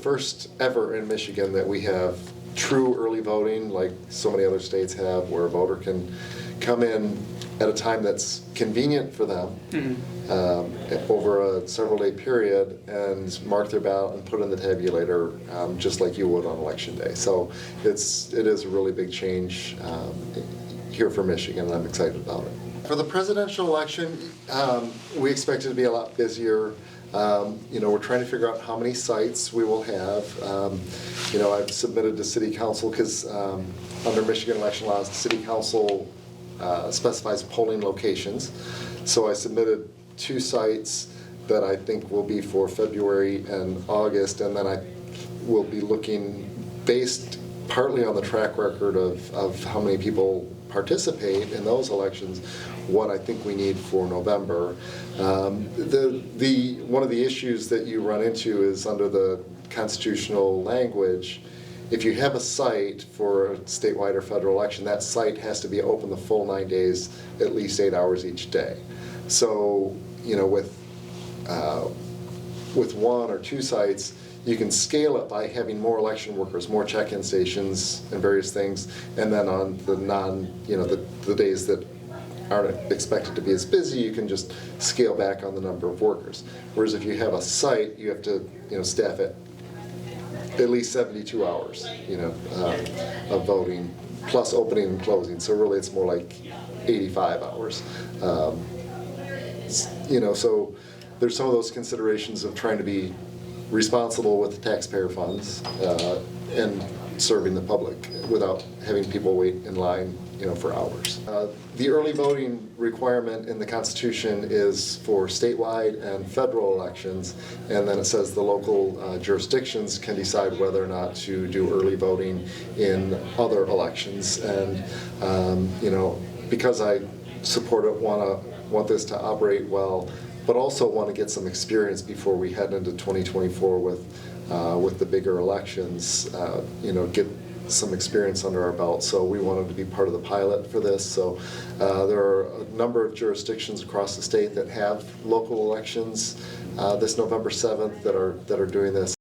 first ever in Michigan that we have true early voting, like so many other states have, where a voter can come in at a time that's convenient for them over a several-day period and mark their ballot and put in the tabulator just like you would on election day. So it is a really big change here for Michigan, and I'm excited about it. For the presidential election, we expect it to be a lot busier. We're trying to figure out how many sites we will have. I've submitted to City Council because under Michigan election laws, the City Council specifies polling locations. So I submitted 2 sites that I think will be for February and August, and then I will be looking, based partly on the track record of how many people participate in those elections, what I think we need for November. One of the issues that you run into is under the constitutional language, if you have a site for a statewide or federal election, that site has to be open the full 9 days, at least 8 hours each day. So, with 1 or 2 sites, you can scale it by having more election workers, more check-in stations and various things, and then on the the days that aren't expected to be as busy, you can just scale back on the number of workers. Whereas if you have a site, you have to staff it at least 72 hours of voting, plus opening and closing. So really it's more like 85 hours. So there's some of those considerations of trying to be responsible with the taxpayer funds and serving the public without having people wait in line for hours. The early voting requirement in the Constitution is for statewide and federal elections, and then it says the local jurisdictions can decide whether or not to do early voting in other elections. And because I support it, want this to operate well, but also want to get some experience before we head into 2024 with the bigger elections, get some experience under our belt. So we wanted to be part of the pilot for this. So there are a number of jurisdictions across the state that have local elections this November 7th that are doing this.